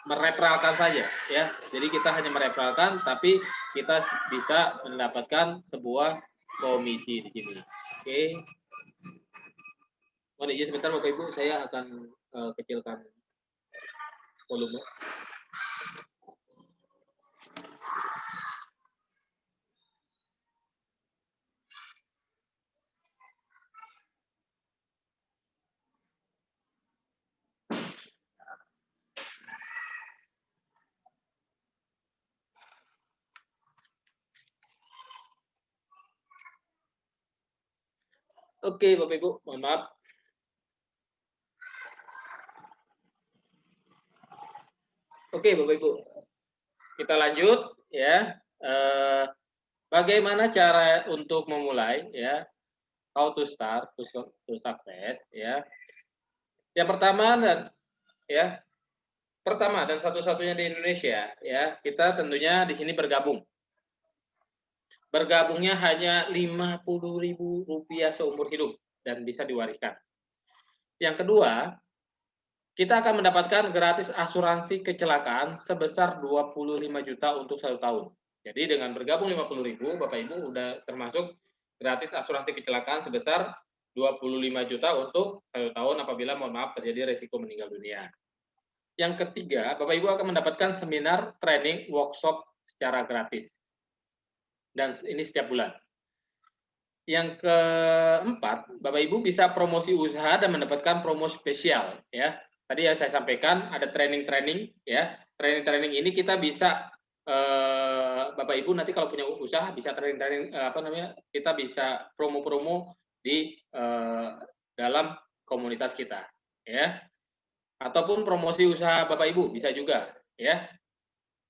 mereferalkan saja ya. Jadi kita hanya mereferalkan, tapi kita bisa mendapatkan sebuah komisi di sini. Oke. Mohon izin sebentar Bapak Ibu, saya akan kecilkan volume. Oke, Bapak Ibu, mohon maaf. Oke, Bapak Ibu, kita lanjut ya. Bagaimana cara untuk memulai ya? How to start to success ya. Yang pertama dan satu-satunya di Indonesia ya, kita tentunya di sini bergabung. Bergabungnya hanya Rp50.000 seumur hidup dan bisa diwariskan. Yang kedua, kita akan mendapatkan gratis asuransi kecelakaan sebesar 25 juta untuk 1 tahun. Jadi dengan bergabung 50.000, Bapak Ibu udah termasuk gratis asuransi kecelakaan sebesar 25 juta untuk 1 tahun apabila mohon maaf terjadi resiko meninggal dunia. Yang ketiga, Bapak Ibu akan mendapatkan seminar, training, workshop secara gratis. Dan ini setiap bulan. Yang keempat, Bapak Ibu bisa promosi usaha dan mendapatkan promo spesial ya. Tadi ya saya sampaikan ada training-training ya. Training-training ini kita bisa Bapak Ibu nanti kalau punya usaha bisa training-training kita bisa promo-promo di dalam komunitas kita ya. Ataupun promosi usaha Bapak Ibu bisa juga ya.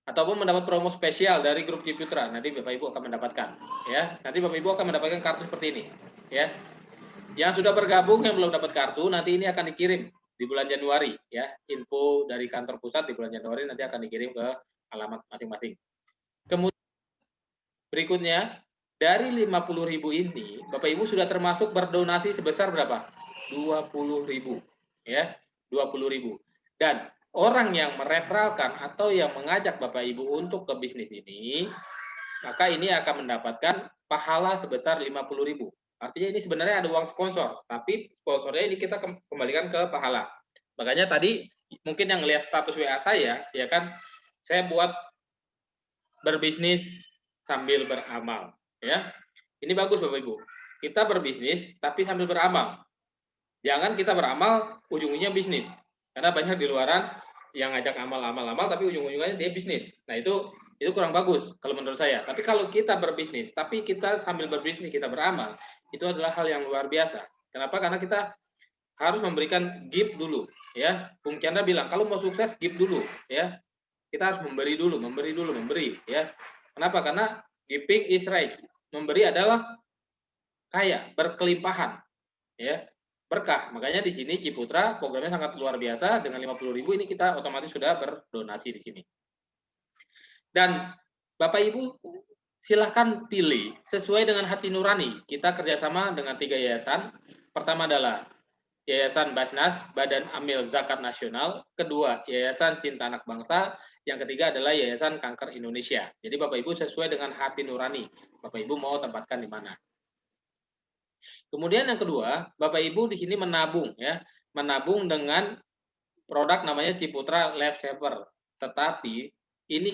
Ataupun mendapat promo spesial dari grup Ciputra, nanti Bapak Ibu akan mendapatkan ya. Nanti Bapak Ibu akan mendapatkan kartu seperti ini ya. Yang sudah bergabung yang belum dapat kartu nanti ini akan dikirim di bulan Januari ya. Info dari kantor pusat di bulan Januari nanti akan dikirim ke alamat masing-masing. Kemudian berikutnya dari 50.000 ini Bapak Ibu sudah termasuk berdonasi sebesar berapa? 20.000 ya. 20.000. Dan orang yang mereferalkan atau yang mengajak Bapak Ibu untuk ke bisnis ini, maka ini akan mendapatkan pahala sebesar 50.000. Artinya ini sebenarnya ada uang sponsor, tapi sponsornya ini kita kembalikan ke pahala. Makanya tadi mungkin yang lihat status WA saya, ya kan, saya buat berbisnis sambil beramal, ya. Ini bagus Bapak Ibu. Kita berbisnis tapi sambil beramal. Jangan kita beramal ujung-ujungnya bisnis. Karena banyak di luaran yang ngajak amal tapi ujung-ujungnya dia bisnis. Nah, itu kurang bagus kalau menurut saya. Tapi kalau kita berbisnis, tapi kita sambil berbisnis kita beramal, itu adalah hal yang luar biasa. Kenapa? Karena kita harus memberikan give dulu, ya. Bung Chandra bilang kalau mau sukses give dulu, ya. Kita harus memberi dulu, memberi, ya. Kenapa? Karena giving is right. Memberi adalah kaya, berkelimpahan, ya. Berkah. Makanya di sini Ciputra programnya sangat luar biasa dengan 50.000 ini kita otomatis sudah berdonasi di sini. Dan Bapak Ibu silahkan pilih sesuai dengan hati nurani. Kita kerjasama dengan 3 yayasan. Pertama adalah Yayasan Basnas, Badan Amil Zakat Nasional. Kedua, Yayasan Cinta Anak Bangsa. Yang ketiga adalah Yayasan Kanker Indonesia. Jadi Bapak Ibu sesuai dengan hati nurani. Bapak Ibu mau tempatkan di mana. Kemudian yang kedua, Bapak Ibu di sini menabung ya, menabung dengan produk namanya Ciputra Life Saver. Tetapi ini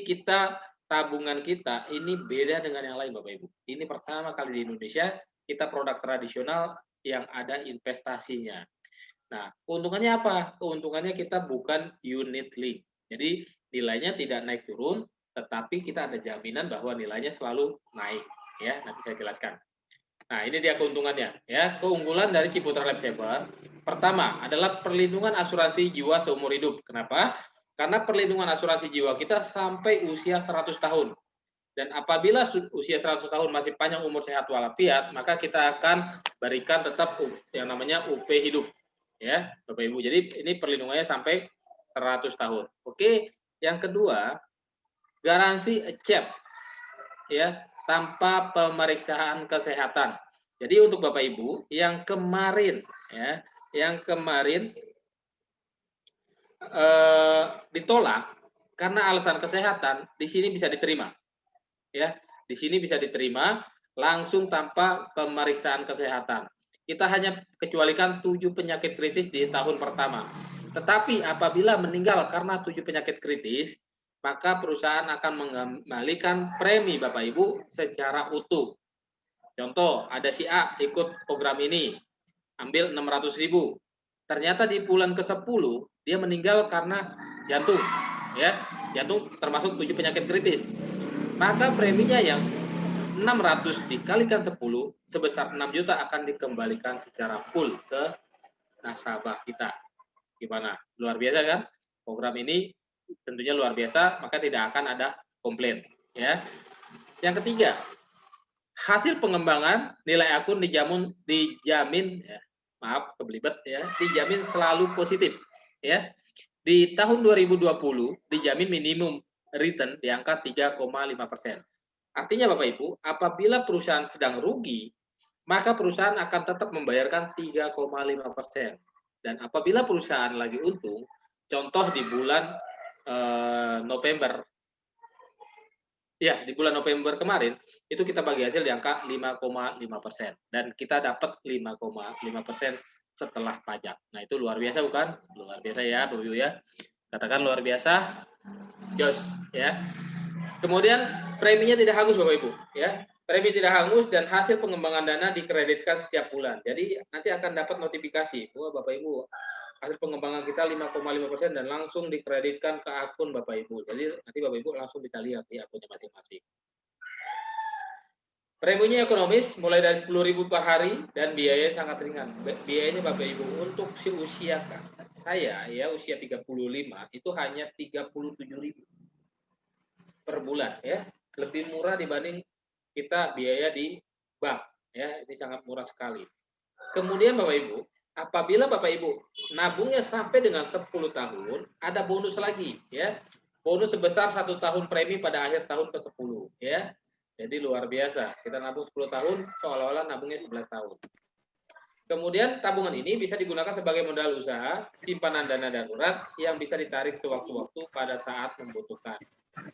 tabungan kita ini beda dengan yang lain Bapak Ibu. Ini pertama kali di Indonesia kita produk tradisional yang ada investasinya. Nah, keuntungannya apa? Keuntungannya kita bukan unit link. Jadi nilainya tidak naik turun, tetapi kita ada jaminan bahwa nilainya selalu naik. Ya, nanti saya jelaskan. Nah, ini dia keuntungannya. Ya, keunggulan dari Ciputra Life Saver. Pertama adalah perlindungan asuransi jiwa seumur hidup. Kenapa? Karena perlindungan asuransi jiwa kita sampai usia 100 tahun. Dan apabila usia 100 tahun masih panjang umur sehat walafiat, maka kita akan berikan tetap yang namanya UP hidup. Ya, Bapak Ibu. Jadi ini perlindungannya sampai 100 tahun. Oke, yang kedua, garansi accept. Ya, tanpa pemeriksaan kesehatan. Jadi untuk Bapak Ibu yang kemarin ditolak karena alasan kesehatan di sini bisa diterima. Ya, di sini bisa diterima langsung tanpa pemeriksaan kesehatan. Kita hanya kecualikan 7 penyakit kritis di tahun pertama. Tetapi apabila meninggal karena 7 penyakit kritis, maka perusahaan akan mengembalikan premi Bapak Ibu secara utuh. Contoh, ada si A ikut program ini, ambil 600.000. Ternyata di bulan ke-10 dia meninggal karena jantung, ya. Jantung termasuk 7 penyakit kritis. Maka preminya yang 600 dikalikan 10 sebesar 6 juta akan dikembalikan secara full ke nasabah kita. Gimana? Luar biasa kan? Program ini tentunya luar biasa, maka tidak akan ada komplain, ya. Yang ketiga, hasil pengembangan nilai akun dijamin ya, maaf kebelibet ya, dijamin selalu positif, ya. Di tahun 2020 dijamin minimum return di angka 3,5%. Artinya Bapak Ibu, apabila perusahaan sedang rugi, maka perusahaan akan tetap membayarkan 3,5%. Dan apabila perusahaan lagi untung, contoh di bulan November, ya di bulan November kemarin, itu kita bagi hasil di angka 5,5%. Dan kita dapat 5,5% setelah pajak. Nah itu luar biasa bukan? Luar biasa ya Bapak Ibu ya. Katakan luar biasa, jos ya. Kemudian preminya tidak hangus Bapak Ibu, ya. Premi tidak hangus dan hasil pengembangan dana dikreditkan setiap bulan. Jadi nanti akan dapat notifikasi, wah Bapak Ibu, hasil pengembangan kita 5,5% dan langsung dikreditkan ke akun Bapak Ibu. Jadi nanti Bapak Ibu langsung bisa lihat di akunnya masing-masing. Preminya ekonomis, mulai dari 10.000 per hari dan biayanya sangat ringan. Biayanya Bapak Ibu untuk si usia saya ya usia 35 itu hanya 37.000 per bulan ya, lebih murah dibanding kita biaya di bank ya, ini sangat murah sekali. Kemudian Bapak Ibu, apabila Bapak Ibu nabungnya sampai dengan 10 tahun, ada bonus lagi ya. Bonus sebesar 1 tahun premi pada akhir tahun ke-10 ya. Jadi luar biasa, kita nabung 10 tahun seolah-olah nabungnya 11 tahun. Kemudian tabungan ini bisa digunakan sebagai modal usaha, simpanan dana darurat yang bisa ditarik sewaktu-waktu pada saat membutuhkan.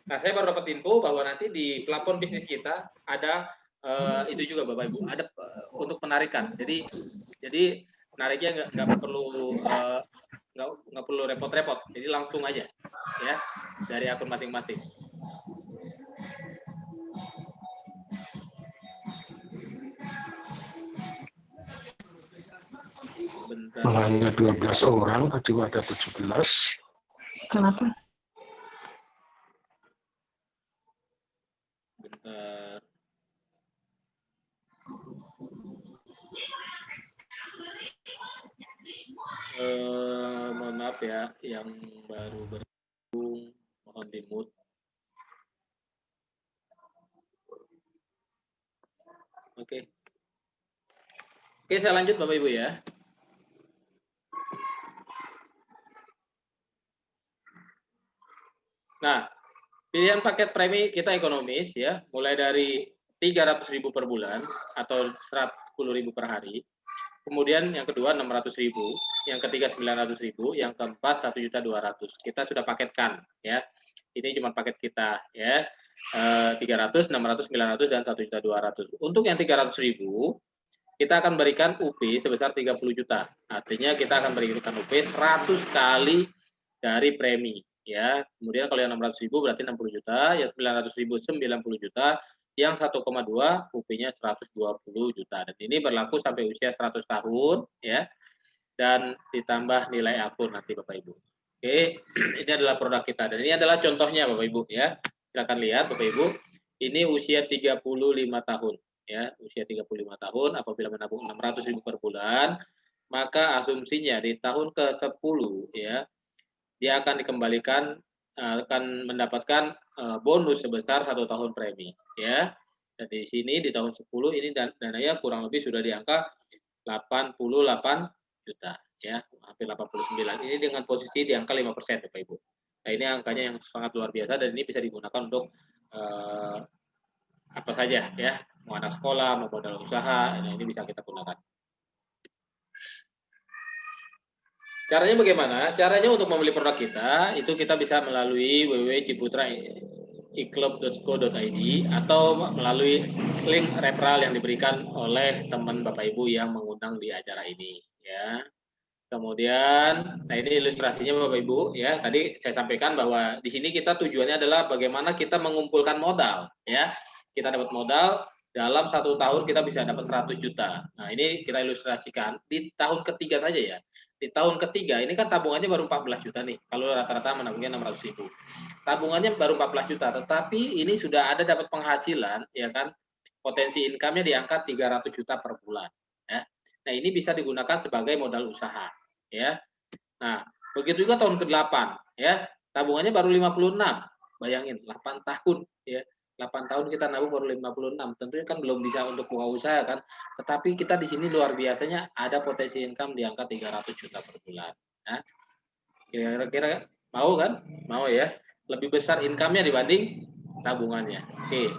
Nah, saya baru dapat info bahwa nanti di plafon bisnis kita ada itu juga Bapak Ibu, ada untuk penarikan. Jadi nariknya nggak perlu repot-repot. Jadi langsung aja ya dari akun masing-masing. Hanya 12 orang, tadi ada 17. Kenapa? Bentar. Mohon maaf ya, yang baru bergabung, mohon di-mute. Oke. Oke, saya lanjut Bapak Ibu ya. Nah, pilihan paket premi kita ekonomis ya, mulai dari 300.000 per bulan atau 110.000 per hari. Kemudian yang kedua 600.000, yang ketiga 900.000, yang keempat 1.200.000. Kita sudah paketkan ya. Ini cuma paket kita ya. 300, 600, 900 dan 1.200.000. Untuk yang 300.000 kita akan berikan UP sebesar 30 juta. Artinya kita akan berikan UP 100 kali dari premi ya. Kemudian kalau yang 600.000 berarti 60 juta, yang 900.000 90 juta, yang 1,2 UP-nya 120 juta. Dan ini berlaku sampai usia 100 tahun ya. Dan ditambah nilai akun nanti Bapak Ibu. Oke, ini adalah produk kita dan ini adalah contohnya Bapak Ibu ya. Silakan lihat Bapak Ibu. Ini usia 35 tahun ya, usia 35 tahun apabila menabung 600.000 per bulan, maka asumsinya di tahun ke-10 ya dia akan dikembalikan akan mendapatkan bonus sebesar 1 tahun premi ya. Dan di sini di tahun 10 ini dananya kurang lebih sudah di angka 88 juta ya, hampir 89. Ini dengan posisi di angka 5% Bapak Ibu. Nah, ini angkanya yang sangat luar biasa dan ini bisa digunakan untuk apa saja ya, mau anak sekolah, mau modal usaha, ini bisa kita gunakan. Caranya bagaimana? Caranya untuk membeli produk kita, itu kita bisa melalui www.ciputra.iclub.co.id atau melalui link referral yang diberikan oleh teman Bapak Ibu yang mengundang di acara ini. Ya. Kemudian, nah ini ilustrasinya Bapak Ibu, ya. Tadi saya sampaikan bahwa di sini kita tujuannya adalah bagaimana kita mengumpulkan modal, ya. Kita dapat modal, dalam 1 tahun kita bisa dapat 100 juta. Nah, ini kita ilustrasikan di tahun ketiga saja ya. Di tahun ketiga, ini kan tabungannya baru 14 juta nih, kalau rata-rata menabungnya 600.000. Tabungannya baru 14 juta, tetapi ini sudah ada dapat penghasilan, ya kan, potensi income-nya di angka 300 juta per bulan. Ya. Nah, ini bisa digunakan sebagai modal usaha. Ya. Nah, begitu juga tahun ke-8 ya. Tabungannya baru 56. Bayangin 8 tahun ya. 8 tahun kita nabung baru 56. Tentunya kan belum bisa untuk buka usaha kan. Tetapi kita di sini luar biasanya ada potensi income di angka 300 juta per bulan. Ya. Kira-kira mau kan? Mau ya. Lebih besar income-nya dibanding tabungannya. Oke.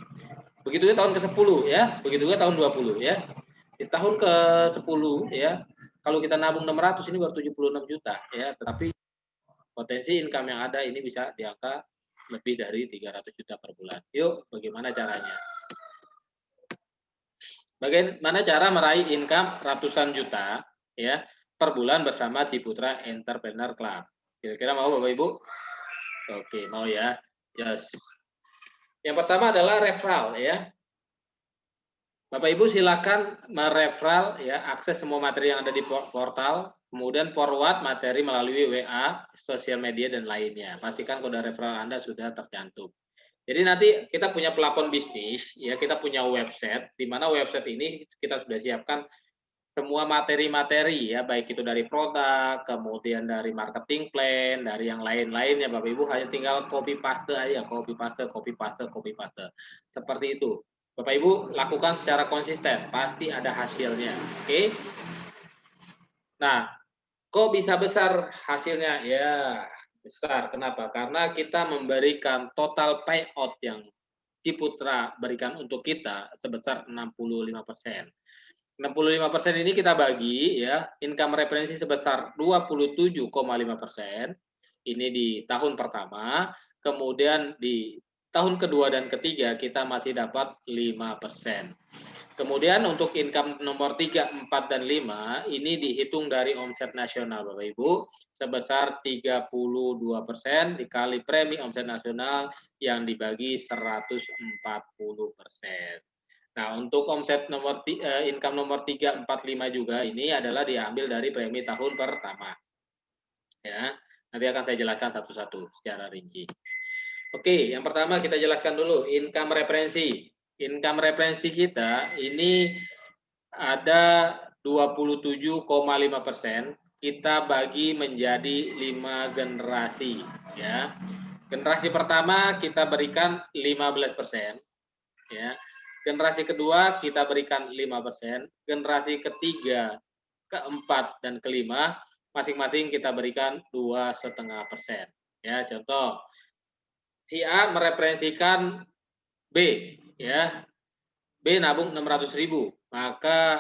Begitu juga tahun ke-10 ya. Begitu juga tahun 20 ya. Di tahun ke-10 ya. Kalau kita nabung 600 ini baru 76 juta ya, tetapi potensi income yang ada ini bisa di angka lebih dari 300 juta per bulan. Yuk, bagaimana caranya? Bagaimana cara meraih income ratusan juta ya per bulan bersama Ciputra Entrepreneur Club? Kira-kira mau Bapak Ibu? Oke, mau ya. Yes. Yang pertama adalah referral ya. Bapak Ibu silakan mereferral ya, akses semua materi yang ada di portal, kemudian forward materi melalui WA, sosial media dan lainnya. Pastikan kode referral Anda sudah tercantum. Jadi nanti kita punya pelapon bisnis, ya kita punya website, di mana website ini kita sudah siapkan semua materi-materi ya, baik itu dari produk, kemudian dari marketing plan, dari yang lain-lainnya Bapak Ibu hanya tinggal copy paste aja, copy paste, copy paste, copy paste. Seperti itu. Bapak Ibu lakukan secara konsisten, pasti ada hasilnya. Oke. Nah, kok bisa besar hasilnya? Ya, besar. Kenapa? Karena kita memberikan total payout yang Ciputra berikan untuk kita sebesar 65%. 65% ini kita bagi ya, income referensi sebesar 27,5%. Ini di tahun pertama, kemudian di tahun kedua dan ketiga kita masih dapat 5%. Kemudian untuk income nomor 3, 4, dan 5 ini dihitung dari omset nasional Bapak Ibu sebesar 32% dikali premi omset nasional yang dibagi 140%. Nah, untuk omset income nomor 3, 4, 5 juga ini adalah diambil dari premi tahun pertama. Ya, nanti akan saya jelaskan satu-satu secara rinci. Oke, yang pertama kita jelaskan dulu income referensi. Income referensi kita ini ada 27,5%. Kita bagi menjadi 5 generasi. Ya, generasi pertama kita berikan 15%. Ya, generasi kedua kita berikan 5%. Generasi ketiga, keempat, dan kelima masing-masing kita berikan 2,5%. Ya, contoh. Si A mereferensikan B, ya. B nabung 600.000, maka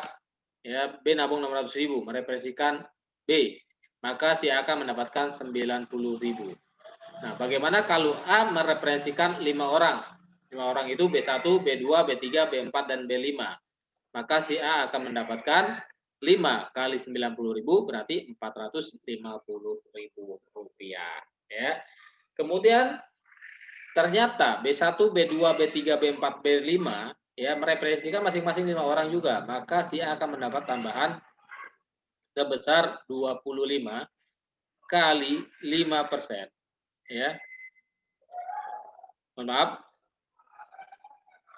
ya B nabung 600.000 mereferensikan B, maka si A akan mendapatkan 90.000. Nah, bagaimana kalau A mereferensikan 5 orang? 5 orang itu B1, B2, B3, B4, dan B5. Maka si A akan mendapatkan 5 kali 90.000 berarti 450.000 rupiah. Ya. Kemudian ternyata B1, B2, B3, B4, B5 ya mereferensikan masing-masing 5 orang juga, maka si A akan mendapat tambahan sebesar 25 kali 5%. Ya. Mohon maaf.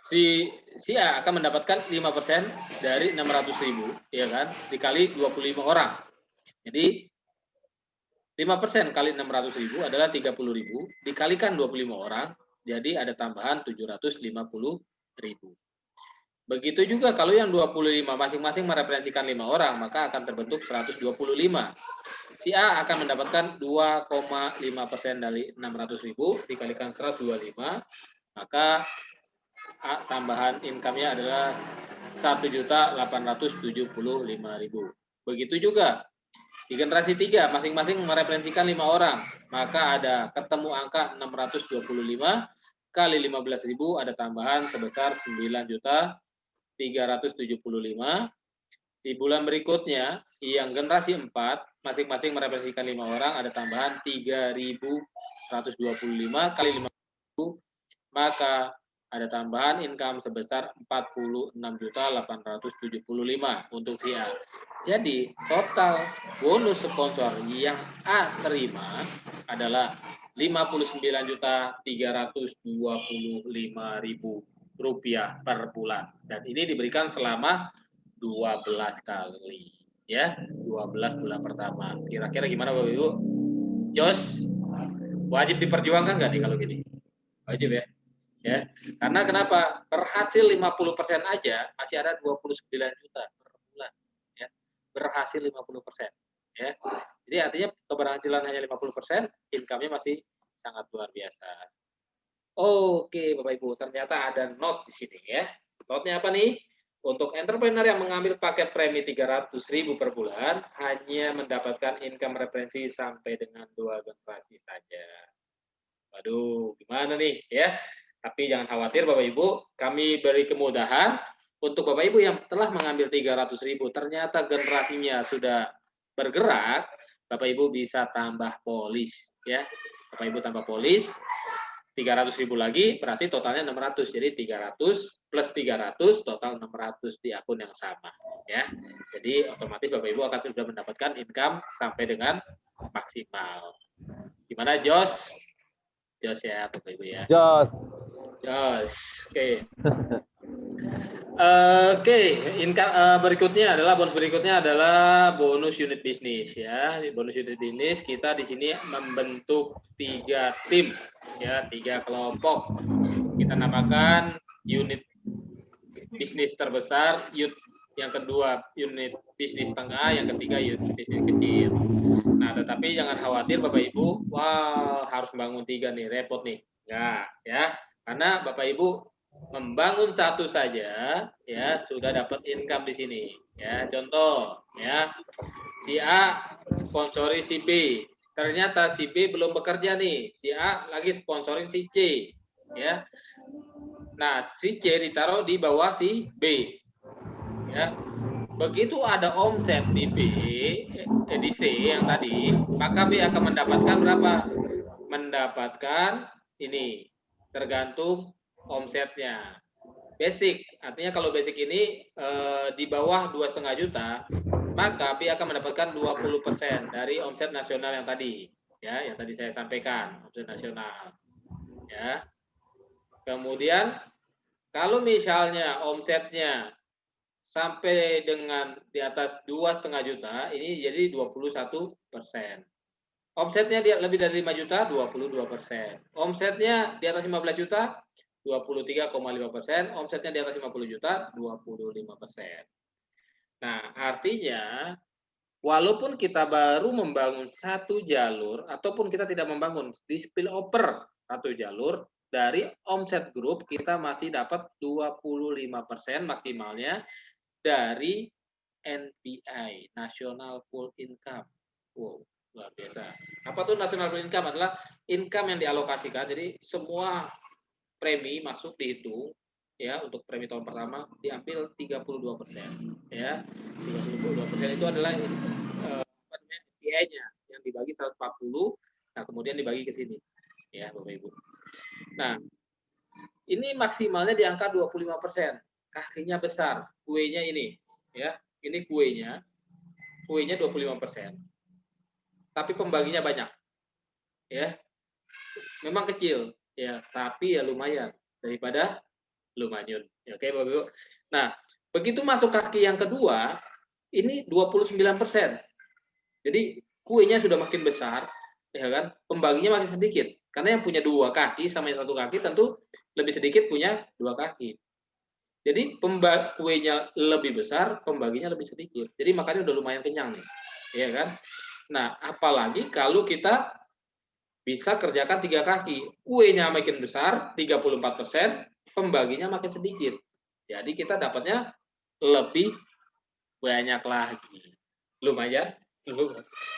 Si A akan mendapatkan 5% dari 600.000 ya kan, dikali 25 orang. Jadi 5% kali 600.000 adalah 30.000 dikalikan 25 orang, jadi ada tambahan 750.000. Begitu juga kalau yang 25 masing-masing mereferensikan 5 orang, maka akan terbentuk 125. Si A akan mendapatkan 2,5% dari 600.000 dikalikan 125, maka A, tambahan income-nya adalah 1.875.000. Begitu juga Di generasi 3 masing-masing mereferensikan 5 orang, maka ada ketemu angka 625 kali 15.000 ada tambahan sebesar 9.375. Di bulan berikutnya yang generasi 4 masing-masing mereferensikan 5 orang ada tambahan 3.125 kali 5.000, maka ada tambahan income sebesar 46.875 untuk si A. Jadi total bonus sponsor yang A terima adalah 59.325.000 rupiah per bulan, dan ini diberikan selama 12 kali, ya, 12 bulan pertama. Kira-kira gimana Bapak Ibu? Jos, wajib diperjuangkan nggak nih kalau gini? Wajib ya. Ya, karena kenapa? Berhasil 50% aja masih ada 29 juta per bulan, ya. Berhasil 50%, ya. Jadi artinya keberhasilan hanya 50%, income-nya masih sangat luar biasa. Oke, Bapak Ibu, ternyata ada note di sini, ya. Note-nya apa nih? Untuk entrepreneur yang mengambil paket premi 300.000 per bulan hanya mendapatkan income referensi sampai dengan 2 generasi saja. Waduh, gimana nih, ya? Tapi jangan khawatir Bapak Ibu, kami beri kemudahan untuk Bapak Ibu yang telah mengambil 300.000, ternyata generasinya sudah bergerak, Bapak Ibu bisa tambah polis, ya. Bapak Ibu tambah polis, 300.000 lagi, berarti totalnya 600. Jadi 300 plus 300, total 600 di akun yang sama, ya. Jadi otomatis Bapak Ibu akan sudah mendapatkan income sampai dengan maksimal. Gimana Jos? Jos ya Bapak Ibu ya. Jos. Jos, oke. Oke, income berikutnya adalah bonus unit bisnis, ya. Bonus unit bisnis kita di sini membentuk 3 tim, ya, 3 kelompok. Kita namakan unit bisnis terbesar, yang kedua unit bisnis tengah, yang ketiga unit bisnis kecil. Nah, tetapi jangan khawatir Bapak Ibu, wah harus membangun 3 nih, repot nih. Enggak, ya. Karena Bapak Ibu membangun satu saja, ya, sudah dapat income di sini, ya. Contoh, ya. Si A sponsori si B. Ternyata si B belum bekerja nih. Si A lagi sponsorin si C, ya. Nah, si C ditaruh di bawah si B. Ya. Begitu ada omset di B, di C yang tadi, maka B akan mendapatkan berapa? Mendapatkan ini, tergantung omsetnya. Basic, artinya kalau basic ini di bawah 2,5 juta, maka B akan mendapatkan 20% dari omset nasional yang tadi, ya, yang tadi saya sampaikan, omset nasional. Ya. Kemudian kalau misalnya omsetnya sampai dengan di atas 2,5 juta, ini jadi 21%. Omsetnya dia lebih dari 5 juta, 22%. Omsetnya di atas 15 juta, 23,5%. Omsetnya di atas 50 juta, 25%. Nah, artinya walaupun kita baru membangun satu jalur, ataupun kita tidak membangun di spillover satu jalur, dari omset grup kita masih dapat 25% maksimalnya dari NPI, National Pool Income. Wow, luar biasa. Apa tuh National Pool Income? Adalah income yang dialokasikan. Jadi semua premi masuk dihitung, ya, untuk premi tahun pertama diambil 32%, ya. 32% itu adalah NPI-nya yang dibagi 140, nah kemudian dibagi ke sini, ya Bapak Ibu. Nah, ini maksimalnya di angka 25%. Kakinya besar, kuenya ini, ya. Ini kuenya 25%. Tapi pembaginya banyak. Ya. Memang kecil, ya, tapi ya lumayan daripada lumayan. Ya, oke, Bapak Ibu. Nah, begitu masuk kaki yang kedua, ini 29%. Jadi kuenya sudah makin besar, ya kan? Pembaginya makin sedikit. Karena yang punya 2 kaki sama yang 1 kaki tentu lebih sedikit punya 2 kaki. Jadi kuenya lebih besar, pembaginya lebih sedikit. Jadi makanya udah lumayan kenyang nih. Ya kan? Nah, apalagi kalau kita bisa kerjakan 3 kaki. Kuenya makin besar, 34%, pembaginya makin sedikit. Jadi kita dapatnya lebih banyak lagi. Lumayan,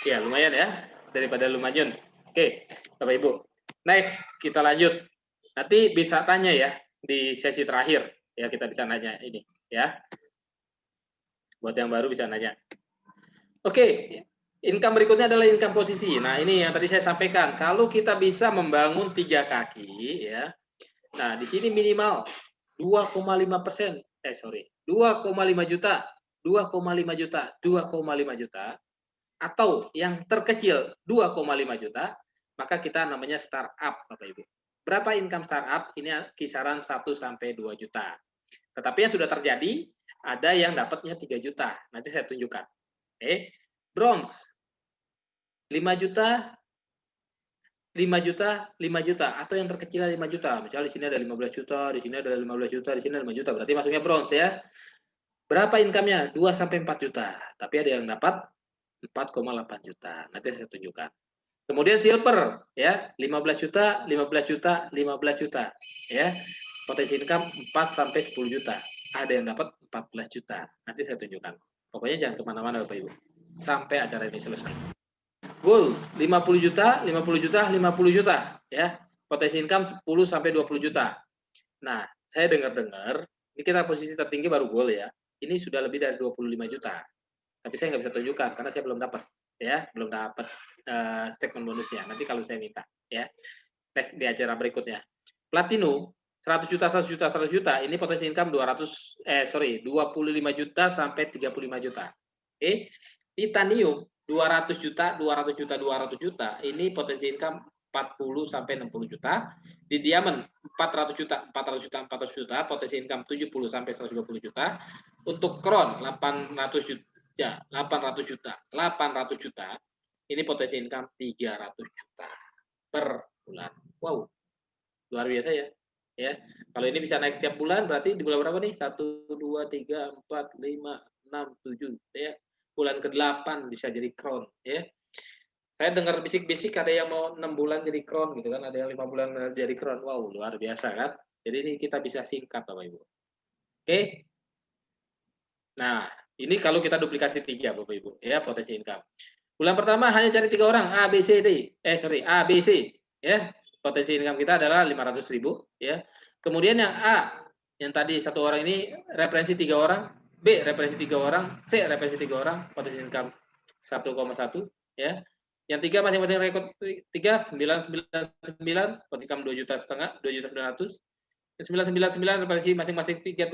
Ya, lumayan ya. Daripada lumayan. Oke, Bapak Ibu. Next, kita lanjut. Nanti bisa tanya ya di sesi terakhir. Ya, kita bisa nanya ini ya. Buat yang baru bisa nanya. Oke, income berikutnya adalah income posisi. Nah, ini yang tadi saya sampaikan. Kalau kita bisa membangun 3 kaki ya. Nah, di sini minimal 2,5%. 2,5 juta, 2,5 juta, 2,5 juta, atau yang terkecil 2,5 juta, maka kita namanya startup, Bapak Ibu. Berapa income startup? Ini kisaran 1 sampai 2 juta. Tetapi yang sudah terjadi, ada yang dapatnya 3 juta. Nanti saya tunjukkan. Oke. Bronze 5 juta, 5 juta, 5 juta, atau yang terkecil 5 juta. Misalnya di sini ada 15 juta, di sini ada 15 juta, di sini ada 5 juta. Berarti masuknya bronze ya. Berapa income-nya? 2 sampai 4 juta. Tapi ada yang dapat 4,8 juta. Nanti saya tunjukkan. Kemudian silver ya, 15 juta, 15 juta, 15 juta ya. Potensi income 4 sampai 10 juta. Ada yang dapat 14 juta. Nanti saya tunjukkan. Pokoknya jangan kemana-mana Bapak Ibu. Sampai acara ini selesai. Goal 50 juta, 50 juta, 50 juta ya. Potensi income 10 sampai 20 juta. Nah, saya dengar-dengar ini kita posisi tertinggi baru goal ya. Ini sudah lebih dari 25 juta. Tapi saya nggak bisa tunjukkan karena saya belum dapat ya, belum dapat statement bonusnya. Nanti kalau saya minta ya. Next di acara berikutnya. Platinum 100 juta, 100 juta, 100 juta, ini potensi income 25 juta sampai 35 juta. Oke. Titanium 200 juta, 200 juta, 200 juta, ini potensi income 40 sampai 60 juta. Di diamond 400 juta, 400 juta, 400 juta, potensi income 70 sampai 120 juta. Untuk crown 800 juta, 800 juta, 800 juta. Ini potensi income 300 juta per bulan. Wow. Luar biasa ya. Ya. Kalau ini bisa naik tiap bulan berarti di bulan berapa nih? 1 2 3 4 5 6 7 ya. Bulan ke-8 bisa jadi crown ya. Saya dengar bisik-bisik ada yang mau 6 bulan jadi crown gitu kan, ada yang 5 bulan jadi crown. Wow, luar biasa kan? Jadi ini kita bisa singkat Bapak Ibu. Oke. Nah, ini kalau kita duplikasi 3 Bapak Ibu ya, potensi income. Bulan pertama hanya cari 3 orang, A B C D. A B C ya. Potensi income kita adalah 500.000 ya. Kemudian yang A, yang tadi 1 orang ini referensi 3 orang, B referensi 3 orang, C referensi 3 orang, potensi income 1,1 ya. Yang 3 masing-masing rekod 3 999, potensi income 2,5 juta, 2.900.000. Yang 999 referensi masing-masing 3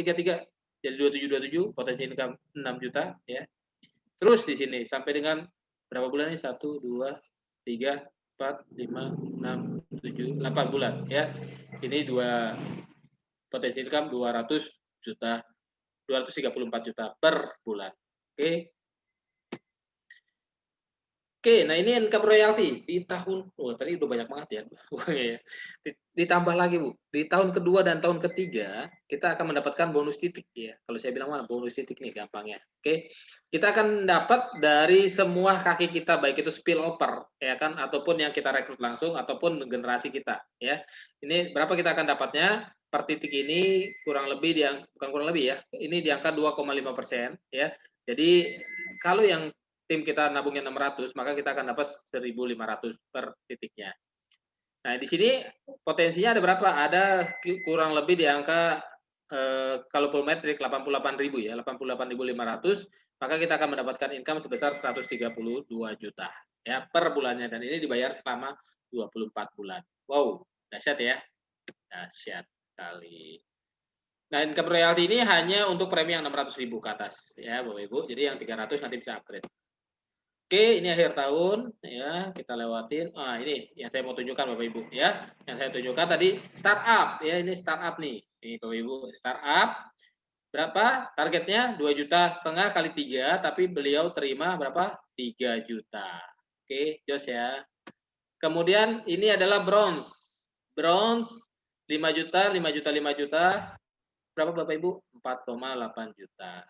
jadi 2727, potensi income 6 juta ya. Terus di sini sampai dengan berapa bulan ini? 1 2 3 4 5 6 7 8 bulan ya. Ini 2 potensi income 200 juta, 234 juta per bulan. Oke. Oke, nah ini income royalty di tahun, tadi udah banyak banget ya. Ditambah lagi Bu, di tahun kedua dan tahun ketiga kita akan mendapatkan bonus titik ya. Kalau saya bilang mana bonus titik nih gampangnya. Oke, kita akan dapat dari semua kaki kita baik itu spillover ya kan, ataupun yang kita rekrut langsung ataupun generasi kita ya. Ini berapa kita akan dapatnya per titik ini kurang lebih bukan kurang lebih ya. Ini di angka 2,5% ya. Jadi kalau yang tim kita nabungnya 600, maka kita akan dapat 1.500 per titiknya. Nah, di sini potensinya ada berapa? Ada kurang lebih di angka kalau full metric 88.000 ya, 88.500, maka kita akan mendapatkan income sebesar 132 juta ya per bulannya, dan ini dibayar selama 24 bulan. Wow, dahsyat ya. Dahsyat sekali. Nah, income royalty ini hanya untuk premi yang 600.000 ke atas ya, Bapak Ibu. Jadi yang 300 nanti bisa upgrade. Oke, ini akhir tahun ya, kita lewatin. Ini yang saya mau tunjukkan Bapak Ibu ya. Yang saya tunjukkan tadi startup ya, ini startup nih. Ini Bapak Ibu, startup. Berapa targetnya? 2,5 juta kali 3, tapi beliau terima berapa? 3 juta. Oke, jos ya. Kemudian ini adalah bronze. Bronze 5 juta, 5 juta, 5 juta. Berapa Bapak Ibu? 4,8 juta.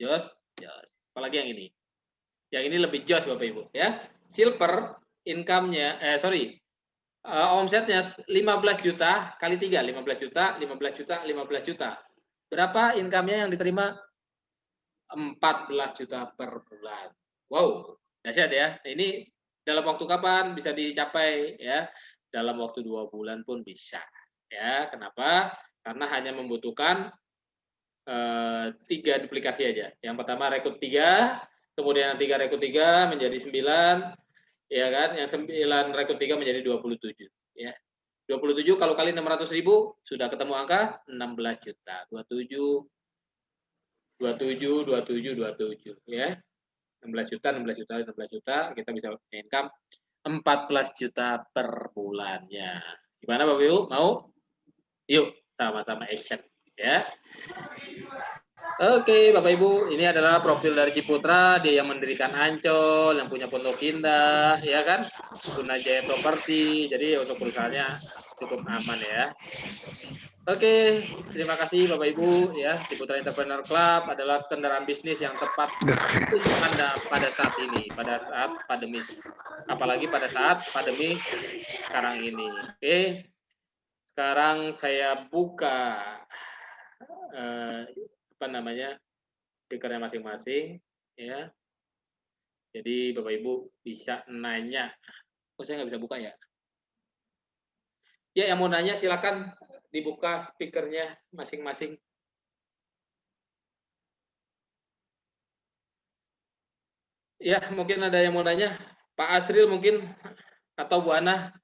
Jos, jos. Apalagi yang ini? Yang ini lebih jos Bapak Ibu ya. Silver income-nya omsetnya 15 juta kali 3, 15 juta, 15 juta, 15 juta. Berapa income-nya yang diterima? 14 juta per bulan. Wow, Dahsyat ya. Ini dalam waktu kapan bisa dicapai ya? Dalam waktu 2 bulan pun bisa. Ya, kenapa? Karena hanya membutuhkan 3 duplikasi aja. Yang pertama rekrut 3, kemudian yang 3 rekrut 3 menjadi 9, ya kan? Yang 9 rekrut 3 menjadi 27, ya. 27 kalau kali 600.000 sudah ketemu angka 16 juta. 27 27 27 27 ya. 16 juta, 16 juta, 16 juta, kita bisa income 14 juta per bulannya. Gimana Bapak Ibu? Mau? Yuk, sama-sama action ya. Oke, Bapak Ibu, ini adalah profil dari Ciputra, dia yang mendirikan Ancol, yang punya Pondok Indah, ya kan? Gunajaya Property, jadi untuk perusahaannya cukup aman ya. Oke, terima kasih Bapak Ibu ya. Ciputra Entrepreneur Club adalah kendaraan bisnis yang tepat untuk Anda pada saat ini, pada saat pandemi. Apalagi pada saat pandemi sekarang ini. Oke. Sekarang saya buka apa namanya? Speakernya masing-masing ya. Jadi Bapak Ibu bisa nanya. Oh, saya nggak bisa buka ya? Ya, yang mau nanya silakan dibuka speakernya masing-masing. Ya, mungkin ada yang mau nanya. Pak Asril mungkin atau Bu Ana.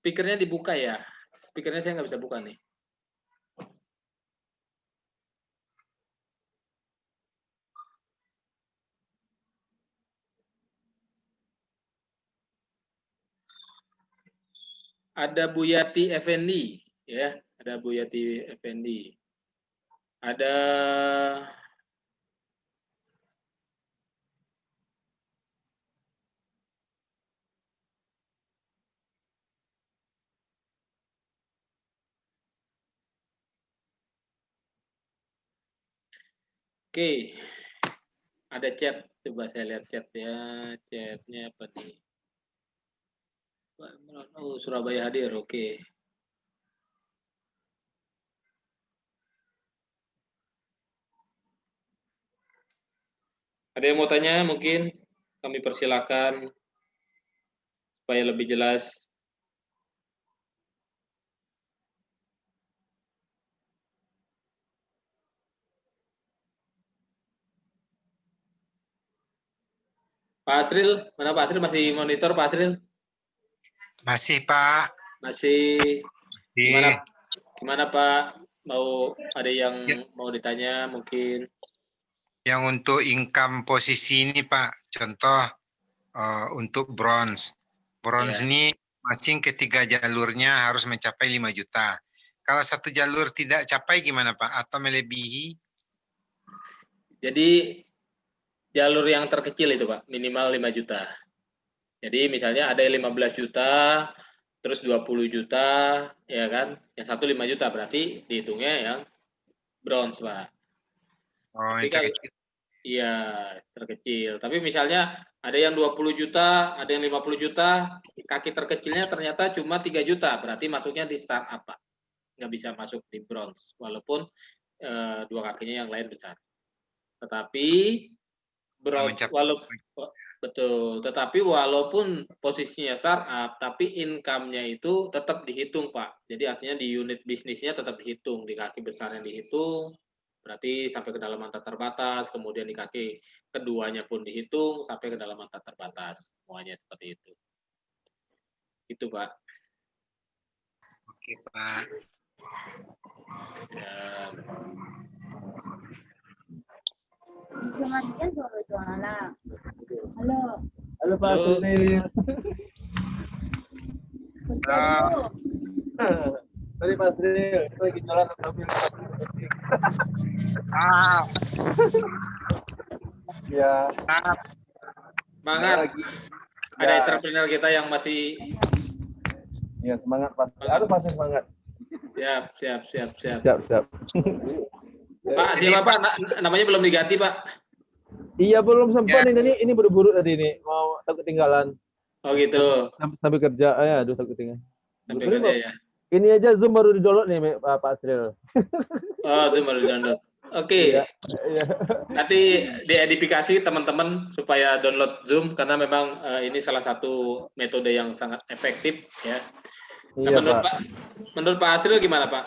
Speakernya dibuka ya. Speakernya saya nggak bisa buka nih. Ada Bu Yati Effendi, ya, ada Bu Yati Effendi. Ada Oke. Ada chat, coba saya lihat chat ya. Chatnya apa nih? Oh, Surabaya hadir, oke. Ada yang mau tanya mungkin? Kami persilakan supaya lebih jelas. Pak Asril, mana Pak Asril, masih monitor Pak Asril? Masih Pak. Masih. Iya. Gimana Pak? Mau ada yang mau ditanya mungkin? Yang untuk income posisi ini Pak, contoh untuk bronze. Bronze Ya. ini masing ketiga jalurnya harus mencapai 5 juta. Kalau satu jalur tidak capai gimana Pak? Atau melebihi? Jadi jalur yang terkecil itu Pak, minimal 5 juta. Jadi misalnya ada yang 15 juta, terus 20 juta, ya kan? Yang satu 5 juta, berarti dihitungnya yang bronze Pak. Oh, Tapi yang kalau terkecil. iya terkecil. Tapi misalnya ada yang 20 juta, ada yang 50 juta, kaki terkecilnya ternyata cuma 3 juta, berarti masuknya di startup Pak. Nggak bisa masuk di bronze, walaupun dua kakinya yang lain besar. Tetapi betul, tetapi walaupun posisinya startup, tapi income-nya itu tetap dihitung Pak. Jadi artinya di unit bisnisnya tetap dihitung, di kaki besar yang dihitung, berarti sampai ke dalaman tak terbatas, kemudian di kaki keduanya pun dihitung sampai ke dalaman tak terbatas, semuanya seperti itu. Itu Pak. Oke Pak. Ya. Halo. Halo Pak Asril. Tadi Pak Asril, kita lagi jualan mobil. Ya. Semangat. Ada entrepreneur kita yang masih. Ya semangat Pak. Harus masih semangat. Siap. Pak, siapa Pak? Namanya belum diganti Pak. Iya belum sempat ini buru-buru tadi nih, mau takut ketinggalan. Oh gitu. Sambil kerja, ya aduh takut ketinggalan. Sampai kerja ya. Ini aja Zoom baru di-download nih Pak Asril. Oh Zoom baru di-download. Oke, Iya. Iya. nanti diedifikasi teman-teman supaya download Zoom karena memang ini salah satu metode yang sangat efektif ya. Nah, Iya, Pak. menurut Pak Asril gimana Pak?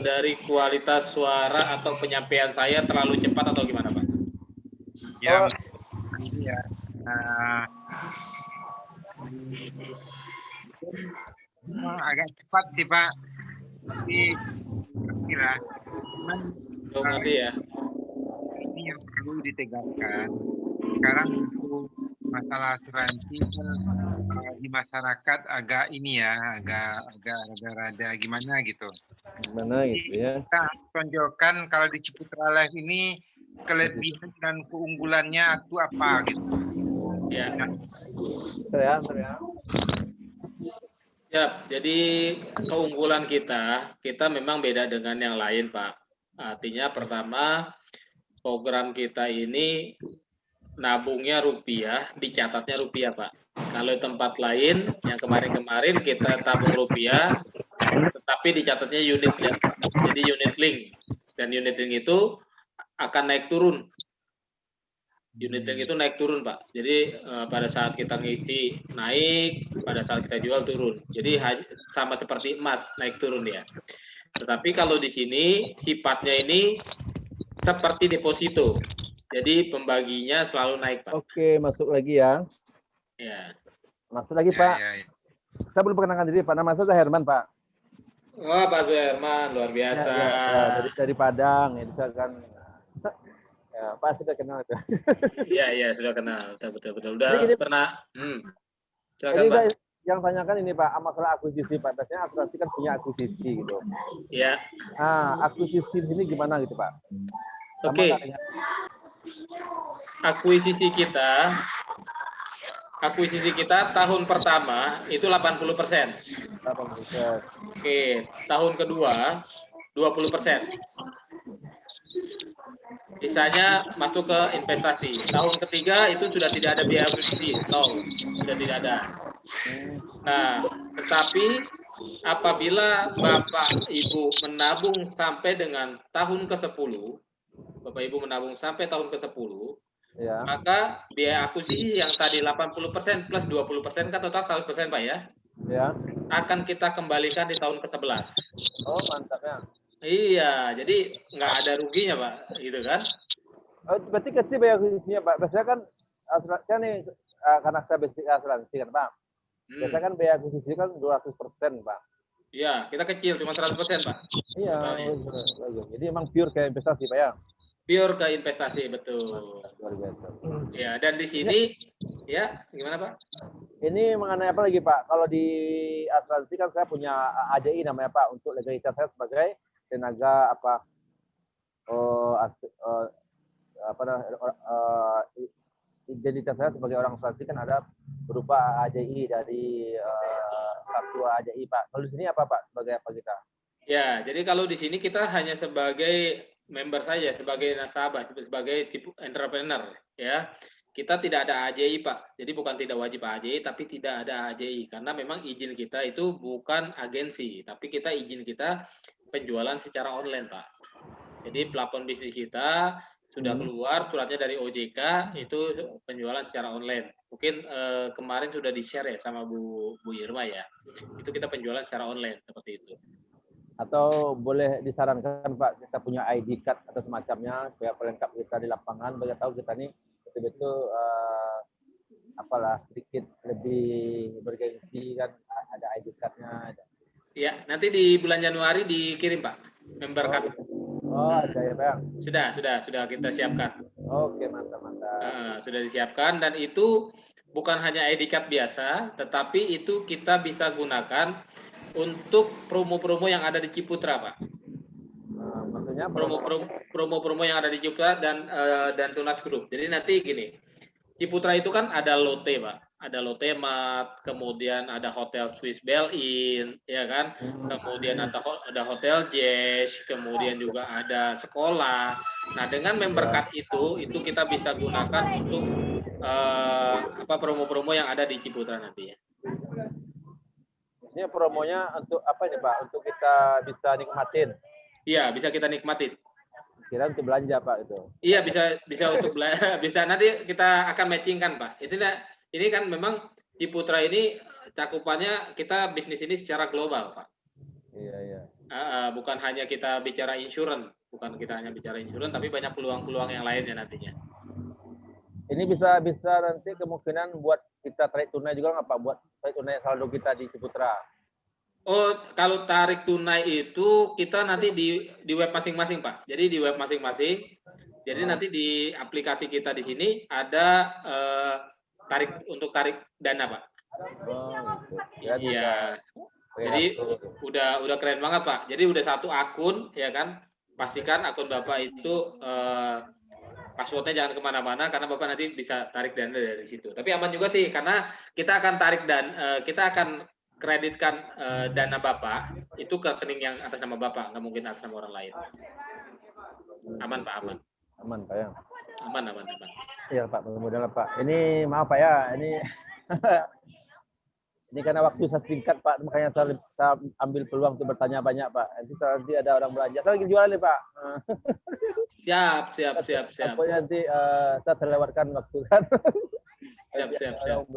Dari kualitas suara atau penyampaian saya terlalu cepat atau gimana Pak? Ya, Oh, ini ya. Nah, agak cepat sih Pak, tapi kira cuman Oh, ngerti ya. ini yang perlu ditegakkan. Sekarang untuk masalah asuransi kan di masyarakat agak ini ya, agak rada gimana gitu. gimana gitu ya. Kita tonjolkan kalau di Ciputra Life ini kelebihan dan keunggulannya itu apa gitu. Ya. Ya. Ya, jadi keunggulan kita memang beda dengan yang lain, Pak. Artinya pertama, program kita ini nabungnya rupiah, dicatatnya rupiah, Pak. Kalau tempat lain, yang kemarin-kemarin kita tabung rupiah, tetapi dicatatnya unit ya, Pak. Jadi unit link. Dan unit link itu akan naik turun. Unit link itu naik turun, Pak. Jadi pada saat kita ngisi naik, pada saat kita jual turun. Jadi sama seperti emas naik turun ya. Tetapi kalau di sini sifatnya ini seperti deposito. Jadi pembaginya selalu naik, Pak. Oke, masuk lagi ya. Ya. Masuk lagi, Ya, Pak. ya. Saya belum perkenalkan diri, Pak. Nama saya Herman, Pak. Wah, Pak Suherman, luar biasa. Ya, dari Padang. Ya, misalkan ya, Pak sudah kenal. Iya, sudah kenal. Betul. Udah Jadi gini, pernah. Silakan, Jadi Pak. saya yang tanyakan ini Pak, masalah akuisisi Pak. Biasanya asuransi kan punya akuisisi gitu. Ya. Nah, akuisisi ini gimana gitu Pak? Sama Oke. nggak dengan Akuisisi kita tahun pertama itu 80%. 80%? Oke, tahun kedua 20%. Sisanya masuk ke investasi. Tahun ketiga itu sudah tidak ada biaya akuisisi, sudah tidak ada. Nah, tetapi apabila Bapak Ibu menabung sampai dengan tahun ke-10, Bapak Ibu menabung sampai tahun ke-10, Ya. maka biaya akuisisi yang tadi 80% plus 20% kan total 100% Pak ya, Ya. akan kita kembalikan di tahun ke-11. Oh, mantap ya. Iya, jadi nggak ada ruginya Pak, gitu kan? Oh, berarti kecil biaya akuisisinya Pak. Biasanya kan asuransi kan nih, karena saya basic asuransi kan Pak. Biasanya kan biaya akuisisi kan 200% Pak. Iya, kita kecil cuma 100% Pak. Iya, jadi emang pure kayak investasi Pak ya. Pure ke investasi, betul. Luar biasa. Ya, dan di sini ya gimana Pak? Ini mengenai apa lagi Pak? Kalau di asuransi kan saya punya AJI namanya Pak, untuk legalitas saya sebagai tenaga identitas saya sebagai orang asuransi kan ada berupa AJI dari kartu AJI Pak. Kalau di sini apa Pak sebagai apa kita? Ya, jadi kalau di sini kita hanya sebagai member saja, sebagai nasabah, sebagai entrepreneur ya. Kita tidak ada AJI Pak. Jadi bukan tidak wajib AJI, tapi tidak ada AJI karena memang izin kita itu bukan agensi, tapi izin kita penjualan secara online Pak. Jadi plafon bisnis kita sudah keluar suratnya dari OJK, itu penjualan secara online. Mungkin kemarin sudah di-share ya sama Bu Irma ya. Itu kita penjualan secara online seperti itu. Atau boleh disarankan Pak, kita punya ID card atau semacamnya supaya pelengkap kita di lapangan, biar tahu kita nih betul-betul sedikit lebih bergengsi kan, ada ID card-nya. Ya, nanti di bulan Januari dikirim Pak, member card. Oh, ada ya Bang. Sudah kita siapkan. Oke, mantap. Sudah disiapkan dan itu bukan hanya ID card biasa, tetapi itu kita bisa gunakan untuk promo-promo yang ada di Ciputra, Pak. Maksudnya promo-promo yang ada di Ciputra dan Tunas Group. Jadi nanti gini, Ciputra itu kan ada Lotte, Pak. Ada Lotte Mart, kemudian ada Hotel Swiss Bell-In, ya kan? Kemudian ada Hotel Jazz, kemudian juga ada sekolah. Nah, dengan member card itu kita bisa gunakan untuk promo-promo yang ada di Ciputra nanti ya. Ini promonya untuk apa nih Pak? Untuk kita bisa nikmatin. Iya, bisa kita nikmatin. kira untuk belanja Pak itu. Iya, bisa untuk bisa nanti kita akan matchingkan Pak. Ini kan memang Ciputra ini cakupannya kita bisnis ini secara global Pak. Iya. Bukan hanya kita bicara insurance, tapi banyak peluang-peluang yang lainnya nantinya. Ini bisa nanti kemungkinan buat kita tarik tunai juga nggak Pak? Buat tarik tunai saldo kita di Ciputra. Oh, kalau tarik tunai itu kita nanti di web masing-masing Pak. Jadi di web masing-masing. Jadi nanti di aplikasi kita di sini ada tarik dana Pak. Oh, gitu. Iya. Jadi udah keren banget Pak. Jadi udah satu akun ya kan. Pastikan akun Bapak itu passwordnya jangan kemana-mana karena Bapak nanti bisa tarik dana dari situ. Tapi aman juga sih karena kita akan kita akan kreditkan dana Bapak itu ke rekening yang atas nama Bapak, nggak mungkin atas nama orang lain. Aman Pak, aman. Aman Pak ya. Aman. Iya Pak, mudah-mudahan Pak. Ini maaf Pak ya, ini karena waktu saya singkat Pak, makanya saya ambil peluang untuk bertanya banyak Pak. Nanti ada orang belanja. Saya lagi jualan nih Pak. Siap. Pokoknya nanti saya terlewatkan waktu kan. Siap.